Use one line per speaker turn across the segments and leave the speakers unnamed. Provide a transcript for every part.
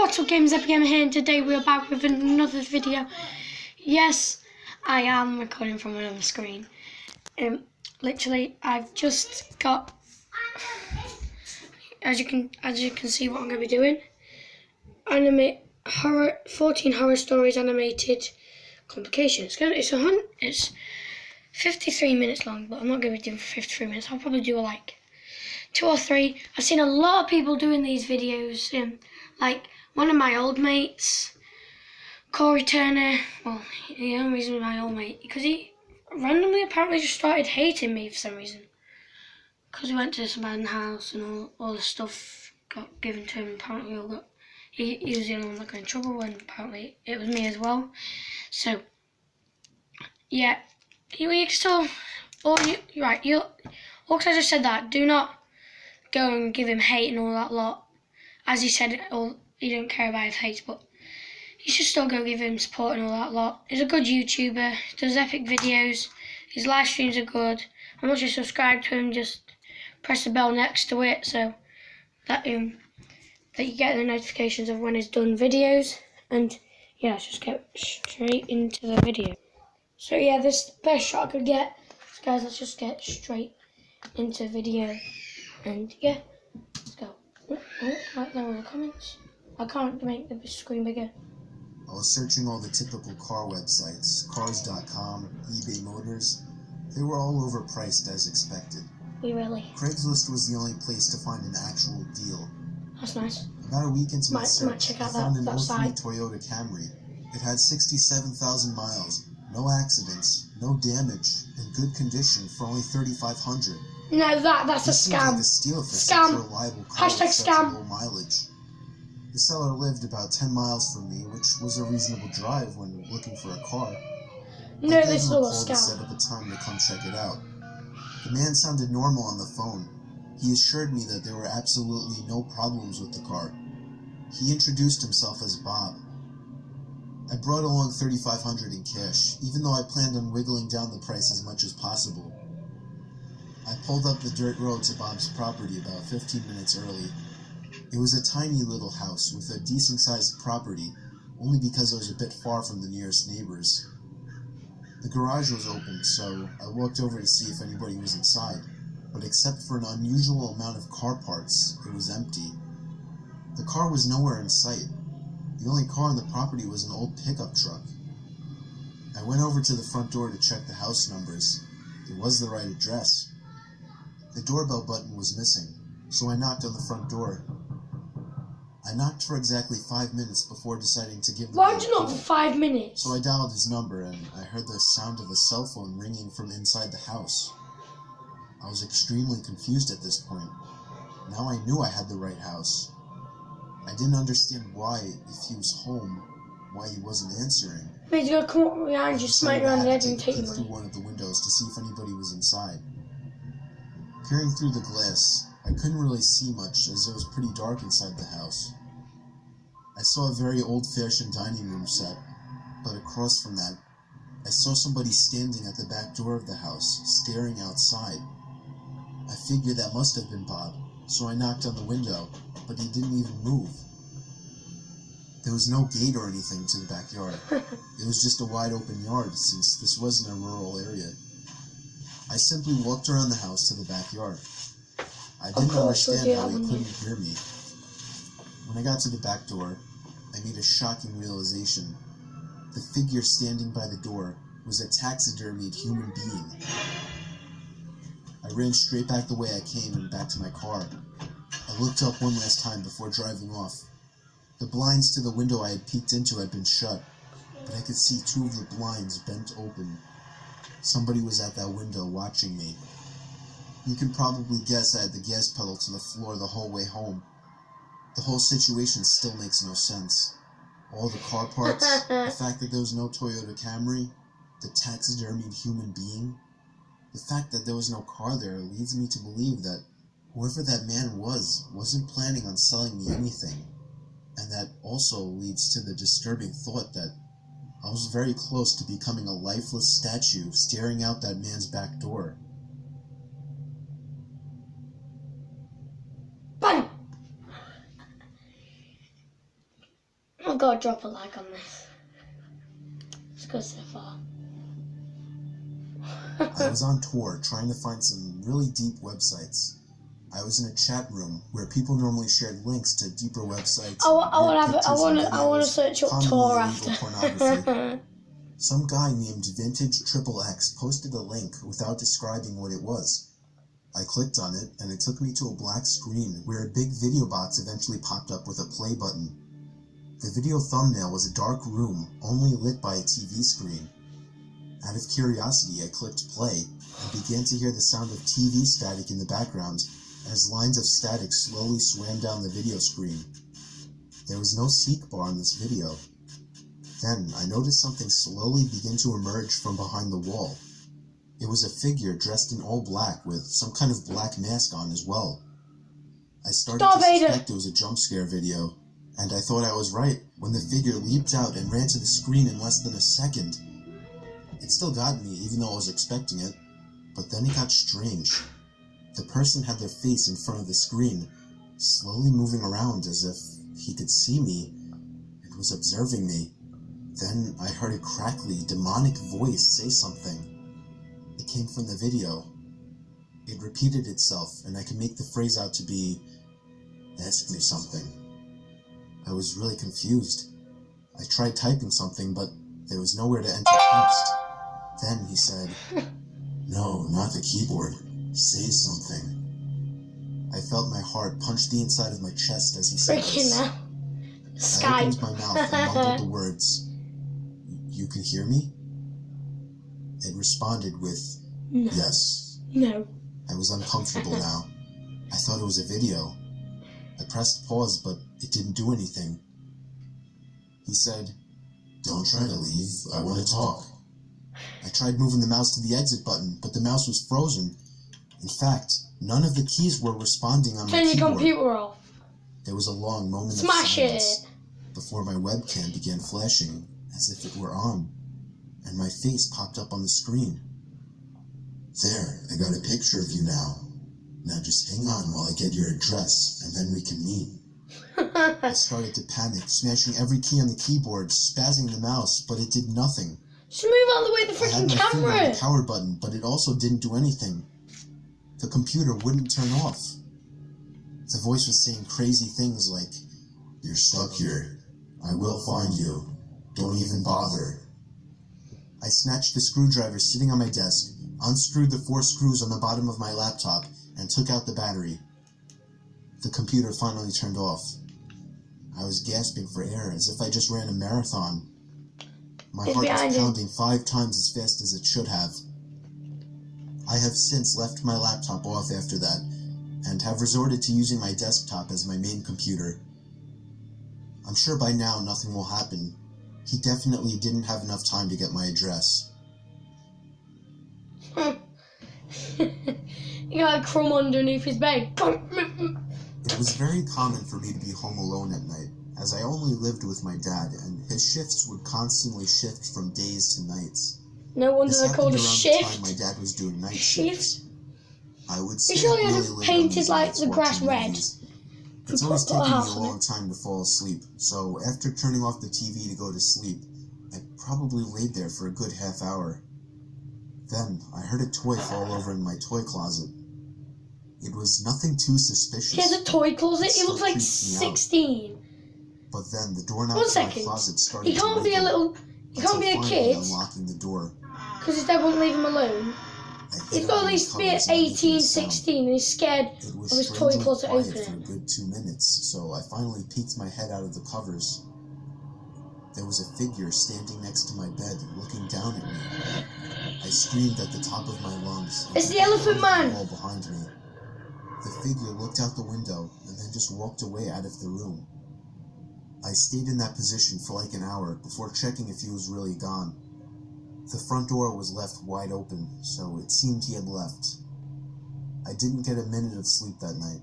What's up, gamers? Epic Gamer here, and today we are back with another video. Yes, I am recording from another screen. Literally, I've just got, as you can see, what I'm going to be doing. 14 horror stories animated complications. It's 53 minutes long, but I'm not going to be doing 53 minutes. I'll probably do like 2 or 3. I've seen a lot of people doing these videos. Like one of my old mates, Corey Turner. Well, the only reason he's my old mate because he randomly apparently just started hating me for some reason. Because we went to this abandoned house and all the stuff got given to him. Apparently, he was the only one that got in trouble, and apparently it was me as well. So yeah, you can still, because I just said that, do not go and give him hate and all that lot. As he said, you don't care about his hate, but you should still go give him support and all that lot. He's a good YouTuber, does epic videos, his live streams are good. And once you subscribe to him, just press the bell next to it so that you get the notifications of when he's done videos. And yeah, let's just get straight into the video. So yeah, this is the best shot I could get. So guys, let's just get straight into the video. And yeah, let's go. Right there are the comments. I can't make the screen bigger.
I was searching all the typical car websites, cars.com, eBay Motors. They were all overpriced as expected.
Really?
Craigslist was the only place to find an actual deal.
That's nice.
About a week into my search,
check
I
out
found an
that
03
site.
Toyota Camry. It had 67,000 miles, no accidents, no damage, in good condition for only $3,500.
No, that's a scam.
Like a steal for
Scam.
such a reliable car with such
#scam.
low mileage. The seller lived about 10 miles from me, which was a reasonable drive when looking for a car.
No, this is all a
To
scam.
set up a time to come check it out. The man sounded normal on the phone. He assured me that there were absolutely no problems with the car. He introduced himself as Bob. I brought along $3,500 in cash, even though I planned on wiggling down the price as much as possible. I pulled up the dirt road to Bob's property about 15 minutes early. It was a tiny little house with a decent-sized property, only because I was a bit far from the nearest neighbors. The garage was open, so I walked over to see if anybody was inside, but except for an unusual amount of car parts, it was empty. The car was nowhere in sight. The only car on the property was an old pickup truck. I went over to the front door to check the house numbers. It was the right address. The doorbell button was missing, so I knocked on the front door. I knocked for exactly 5 minutes before deciding to give the
Why would you knock for 5 minutes?
So I dialed his number, and I heard the sound of a cell phone ringing from inside the house. I was extremely confused at this point. Now I knew I had the right house. I didn't understand why, if he was home, why he wasn't answering.
He's gonna come up behind you, just smite you around the head and take your money.
Through one of the windows to see if anybody was inside. Peering through the glass, I couldn't really see much as it was pretty dark inside the house. I saw a very old-fashioned dining room set, but across from that, I saw somebody standing at the back door of the house, staring outside. I figured that must have been Bob, so I knocked on the window, but he didn't even move. There was no gate or anything to the backyard. It was just a wide-open yard, since this wasn't a rural area. I simply walked around the house to the backyard. I didn't understand how he couldn't hear me. When I got to the back door, I made a shocking realization. The figure standing by the door was a taxidermied human being. I ran straight back the way I came and back to my car. I looked up one last time before driving off. The blinds to the window I had peeked into had been shut, but I could see 2 of the blinds bent open. Somebody was at that window watching me. You can probably guess I had the gas pedal to the floor the whole way home. The whole situation still makes no sense. All the car parts, the fact that there was no Toyota Camry, the taxidermied human being, the fact that there was no car there leads me to believe that whoever that man wasn't planning on selling me anything. And that also leads to the disturbing thought that I was very close to becoming a lifeless statue staring out that man's back door.
Bang! I've got to drop a like on this. It's good so far.
I was on tour trying to find some really deep websites. I was in a chat room where people normally shared links to deeper websites.
I want to search up Tor after.
Pornography. Some guy named Vintage Triple X posted a link without describing what it was. I clicked on it, and it took me to a black screen where a big video box eventually popped up with a play button. The video thumbnail was a dark room, only lit by a TV screen. Out of curiosity, I clicked play and began to hear the sound of TV static in the background as lines of static slowly swam down the video screen. There was no seek bar in this video. Then I noticed something slowly begin to emerge from behind the wall. It was a figure dressed in all black with some kind of black mask on as well. I started to suspect it was a jump scare video, and I thought I was right when the figure leaped out and ran to the screen in less than a second. It still got me, even though I was expecting it, but then it got strange. The person had their face in front of the screen, slowly moving around as if he could see me and was observing me. Then I heard a crackly, demonic voice say something. It came from the video. It repeated itself, and I could make the phrase out to be, "Ask me something." I was really confused. I tried typing something, but there was nowhere to enter text. Then he said, "No, not the keyboard. Say something." I felt my heart punch the inside of my chest as he said this. I opened my mouth and mumbled the words, "You can hear me?" It responded with,
No.
"Yes."
No.
I was uncomfortable now. I thought it was a video. I pressed pause, but it didn't do anything. He said, "Don't try to leave. I want to talk." I tried moving the mouse to the exit button, but the mouse was frozen. In fact, none of the keys were responding on my
Turn your
keyboard.
computer off.
There was a long moment
Smash
of silence
it.
before my webcam began flashing as if it were on, and my face popped up on the screen. "There, I got a picture of you now. Now just hang on while I get your address, and then we can meet." I started to panic, smashing every key on the keyboard, spazzing the mouse, but it did nothing.
Just move out of the way of the
I had
freaking
my finger on
camera.
the power button, but it also didn't do anything. The computer wouldn't turn off. The voice was saying crazy things like, "You're stuck here. I will find you. Don't even bother." I snatched the screwdriver sitting on my desk, unscrewed the 4 screws on the bottom of my laptop, and took out the battery. The computer finally turned off. I was gasping for air as if I just ran a marathon. My heart was pounding 5 times as fast as it should have. I have since left my laptop off after that, and have resorted to using my desktop as my main computer. I'm sure by now nothing will happen. He definitely didn't have enough time to get my address.
You got a crumb underneath his bed.
It was very common for me to be home alone at night, as I only lived with my dad, and his shifts would constantly shift from days to nights.
No wonder
This
they're called a
happened around the time
shift.
my dad was doing night shifts. I would stay
You sure
up
you
really
haven't
late
painted,
on these
like,
nights
the grass
watching
red?
movies. It's always taken me a long time to fall asleep, so after turning off the TV to go to sleep, I probably laid there for a good half hour. Then I heard a toy fall over in my toy closet. It was nothing too suspicious.
He has a toy closet.
It
He looks
still
like
creeps me out.
16.
But then the doorknob
One
to my
second.
closet started
He
to
can't be a
wiggle
little. He can't be a
until
kid
finally unlocking the door.
because his dad won't leave him alone.
I hid
He's got at
under
least
the
be
covers
at
not making a
18,
sound.
16, and he's scared
It was
of his toy
strangely
closet
quiet
opening.
for a good 2 minutes, so I finally peeked my head out of the covers. There was a figure standing next to my bed, looking down at me. I screamed at the top of my lungs.
It's the Elephant Man!
The wall behind me. The figure looked out the window and then just walked away out of the room. I stayed in that position for like an hour before checking if he was really gone. The front door was left wide open, so it seemed he had left. I didn't get a minute of sleep that night.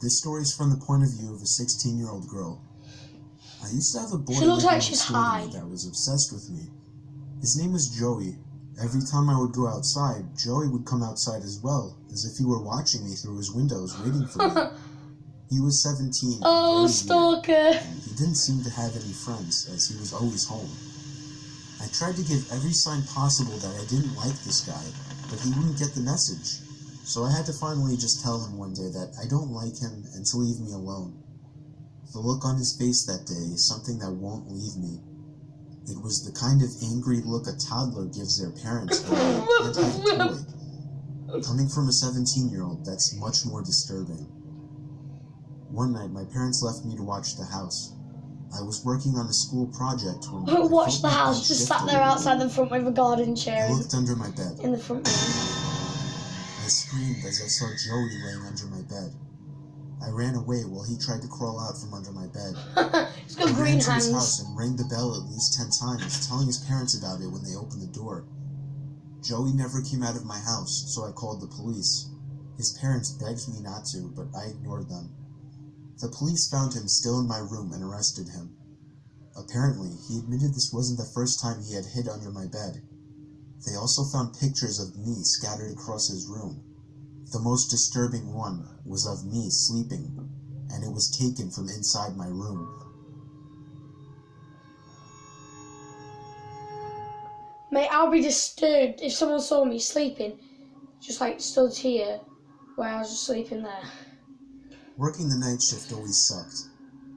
This story is from the point of view of a 16-year-old girl. I used to have a boy
She looks like
living
she's
next door to me
high.
that was obsessed with me. His name was Joey, Every time I would go outside, Joey would come outside as well, as if he were watching me through his windows, waiting for me. He was 17.
Oh, stalker!
And he didn't seem to have any friends, as he was always home. I tried to give every sign possible that I didn't like this guy, but he wouldn't get the message. So I had to finally just tell him one day that I don't like him and to leave me alone. The look on his face that day is something that won't leave me. It was the kind of angry look a toddler gives their parents when they can't have a toy. Coming from a 17-year-old, that's much more disturbing. One night, my parents left me to watch the house. I was working on a school project when
Watch the house, just sat there outside the front with a garden chair.
I looked under my bed.
In the front room.
I screamed as I saw Joey laying under my bed. I ran away while he tried to crawl out from under my bed.
He's got green
hands. I ran to his
hands.
house and rang the bell at least 10 times, telling his parents about it when they opened the door. Joey never came out of my house, so I called the police. His parents begged me not to, but I ignored them. The police found him still in my room and arrested him. Apparently, he admitted this wasn't the first time he had hid under my bed. They also found pictures of me scattered across his room. The most disturbing one was of me sleeping, and it was taken from inside my room.
Mate, I'll be disturbed if someone saw me sleeping, just like stood here, where I was just sleeping there.
Working the night shift always sucked.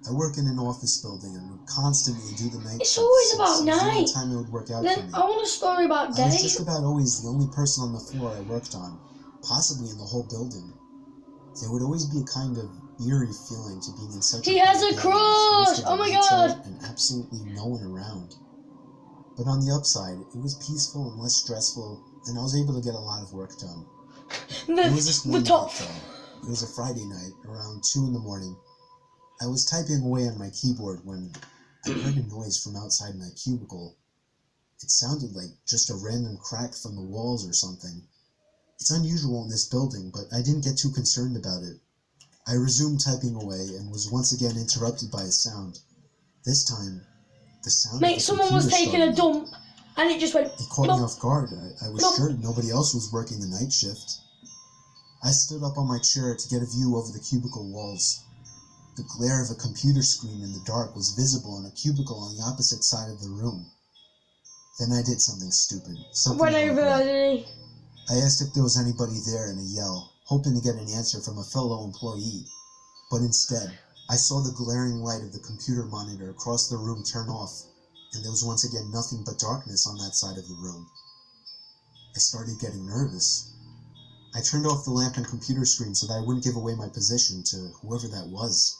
I work in an office building and would constantly do the night shift.
It's always about night.
The only time it would work out for
Then
me.
I want a story about day.
I was just about always the only person on the floor I worked on, possibly in the whole building. There would always be a kind of eerie feeling to being in such
He
a
has
big
a
building with most
crush!
of the
Oh my
lights
God!
out and absolutely no one around. But on the upside, it was peaceful and less stressful, and I was able to get a lot of work done. It was this one night, though. It was a Friday night, around 2 in the morning. I was typing away on my keyboard when I heard a noise from outside my cubicle. It sounded like just a random crack from the walls or something. It's unusual in this building, but I didn't get too concerned about it. I resumed typing away and was once again interrupted by a sound. This time, the sound
Mate,
of the
someone was
computer
taking a
started.
dump, and it just went.
It caught me off guard. I was
Plop.
sure nobody else was working the night shift. I stood up on my chair to get a view over the cubicle walls. The glare of a computer screen in the dark was visible in a cubicle on the opposite side of the room. Then I did something stupid. Something
Went
I
over
regret.
there, didn't he?
I asked if there was anybody there in a yell, hoping to get an answer from a fellow employee. But instead, I saw the glaring light of the computer monitor across the room turn off, and there was once again nothing but darkness on that side of the room. I started getting nervous. I turned off the lamp and computer screen so that I wouldn't give away my position to whoever that was.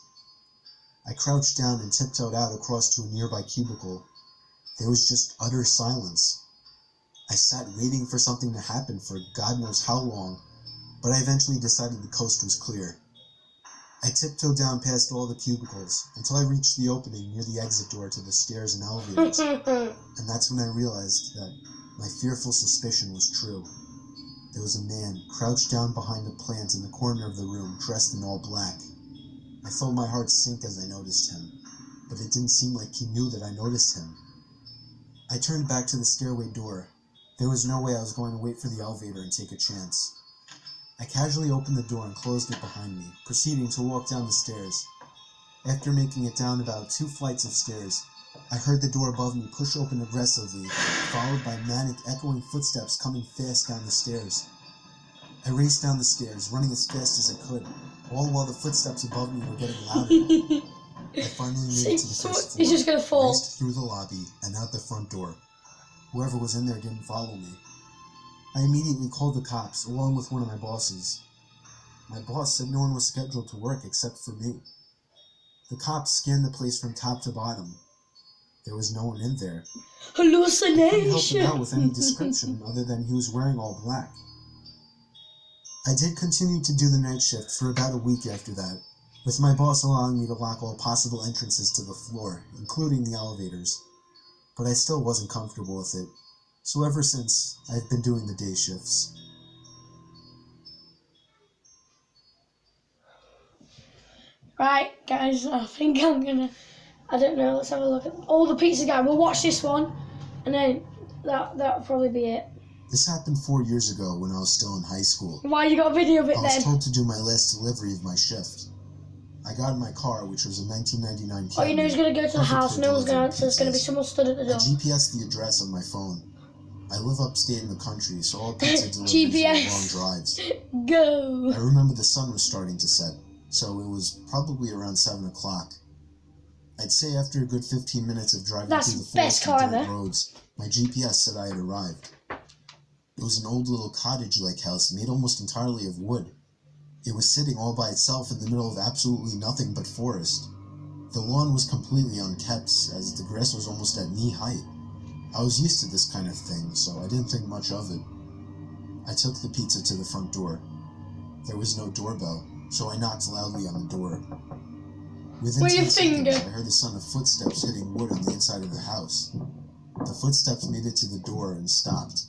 I crouched down and tiptoed out across to a nearby cubicle. There was just utter silence. I sat waiting for something to happen for God knows how long, but I eventually decided the coast was clear. I tiptoed down past all the cubicles until I reached the opening near the exit door to the stairs and elevators, and that's when I realized that my fearful suspicion was true. There was a man crouched down behind a plant in the corner of the room, dressed in all black. I felt my heart sink as I noticed him, but it didn't seem like he knew that I noticed him. I turned back to the stairway door. There was no way I was going to wait for the elevator and take a chance. I casually opened the door and closed it behind me, proceeding to walk down the stairs. After making it down about 2 flights of stairs, I heard the door above me push open aggressively, followed by manic, echoing footsteps coming fast down the stairs. I raced down the stairs, running as fast as I could, all while the footsteps above me were getting louder. I finally made it to the first floor,
He's just gonna fall.
raced through the lobby, and out the front door. Whoever was in there didn't follow me. I immediately called the cops, along with one of my bosses. My boss said no one was scheduled to work except for me. The cops scanned the place from top to bottom. There was no one in there. I couldn't help him out with any description other than he was wearing all black. I did continue to do the night shift for about a week after that, with my boss allowing me to lock all possible entrances to the floor, including the elevators. But I still wasn't comfortable with it, so ever since, I've been doing the day shifts.
Right, guys, I think I don't know, let's have a look at the pizza guy. We'll watch this one, and then that'll probably be it.
This happened 4 years ago when I was still in high school.
Why you got a video of it
I was
then?
told to do my last delivery of my shift. I got in my car, which was a 1999 Camry.
Oh, you know he's going to go to the house, no one's going to answer, there's going to be someone stood at the
I
door.
GPS the address on my phone. I live upstate in the country, so all pizza deliveries are long drives.
Go!
I remember the sun was starting to set, so it was probably around 7 o'clock. I'd say after a good 15 minutes of driving through the forest and dirt roads, my GPS said I had arrived. It was an old little cottage-like house made almost entirely of wood. It was sitting all by itself in the middle of absolutely nothing but forest. The lawn was completely unkept, as the grass was almost at knee height. I was used to this kind of thing, so I didn't think much of it. I took the pizza to the front door. There was no doorbell, so I knocked loudly on the door. Within 10 seconds, I heard the sound of footsteps hitting wood on the inside of the house. The footsteps made it to the door and stopped.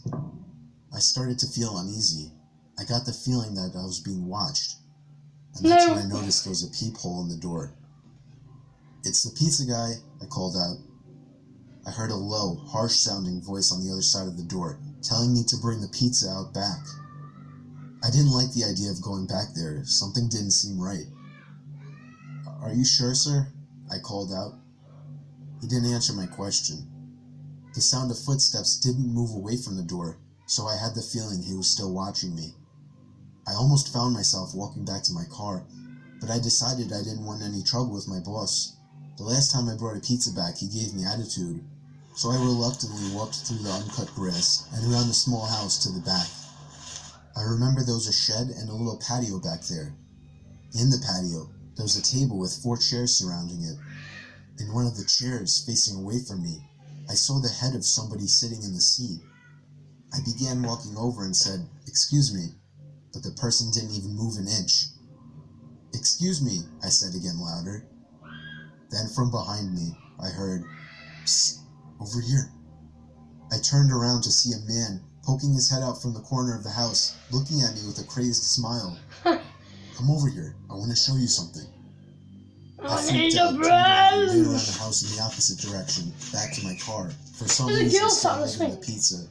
I started to feel uneasy. I got the feeling that I was being watched. And that's when I noticed there was a peephole in the door. "It's the pizza guy," I called out. I heard a low, harsh-sounding voice on the other side of the door, telling me to bring the pizza out back. I didn't like the idea of going back there. Something didn't seem right. "Are you sure, sir?" I called out. He didn't answer my question. The sound of footsteps didn't move away from the door, so I had the feeling he was still watching me. I almost found myself walking back to my car, but I decided I didn't want any trouble with my boss. The last time I brought a pizza back, he gave me attitude, so I reluctantly walked through the uncut grass and around the small house to the back. I remember there was a shed and a little patio back there. In the patio, there was a table with 4 chairs surrounding it. In one of the chairs, facing away from me, I saw the head of somebody sitting in the seat. I began walking over and said, "Excuse me," but the person didn't even move an inch. "Excuse me," I said again louder. Then from behind me, I heard, "Psst, over here." I turned around to see a man poking his head out from the corner of the house, looking at me with a crazed smile. "Come over here, I want to show you something." I freaked out, turned around and ran around the house in the opposite direction, back to my car. For some reason, still holding the pizza.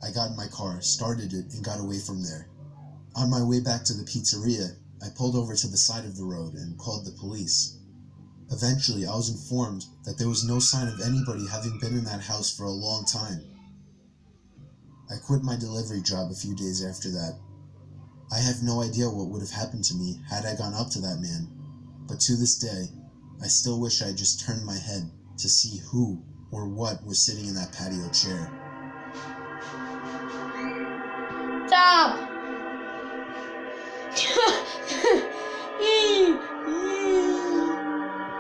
I got in my car, started it, and got away from there. On my way back to the pizzeria, I pulled over to the side of the road and called the police. Eventually, I was informed that there was no sign of anybody having been in that house for a long time. I quit my delivery job a few days after that. I have no idea what would have happened to me had I gone up to that man, but to this day, I still wish I had just turned my head to see who or what was sitting in that patio chair.
Stop!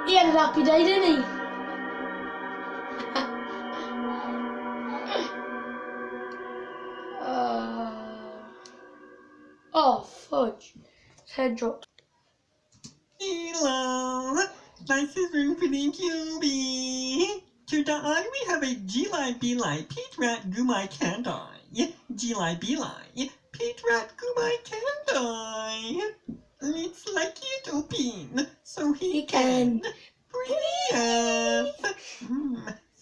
He had a happy day, didn't he? Oh, fudge. His head dropped.
Hello, this is Ruben QB. Today we have a Gili Bili Pete Rat Gumai Kandai. Gili Bili Pete Rat Gumai Kandai. Let's like it open so he can breathe.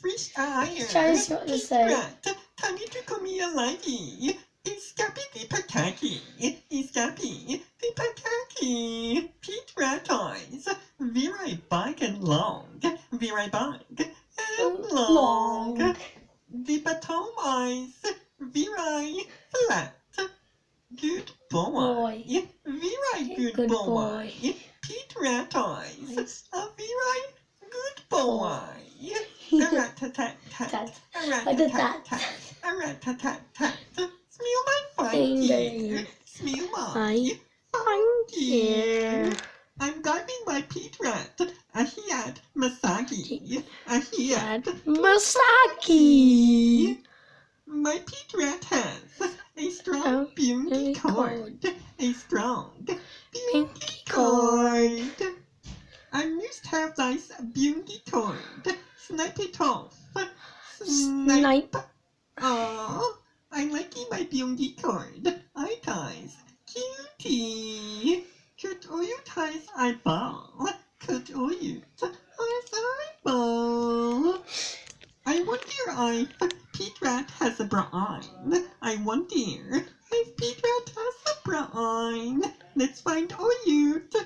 Fresh air.
Trying to see what to say.
Pete Rat, tani to come alive. Escape the pataki. Escape the pataki. Pete Rat eyes. Very big and long. Very big and long. The bottom eyes. Very flat. Good boy. Very good boy. Pete Rat eyes. A very good boy. A-rat-tat-tat-tat. A-rat-tat-tat-tat. A-rat-tat-tat-tat. Smell my funky. Smell my funky. I'm guiding my Pete Rat. Ahiat Masaki. Ahiat
Masaki.
My Pete Rat has a strong beauty cord. A strong beauty cord. I must have this beauty cord. Snipe it off. Snipe. Oh, I like my beauty cord. I ties. Cutie. Could you ties eyeball? Could you ties eyeball? I wonder if Pete Rat has a brain. I fine. Let's find Toyute.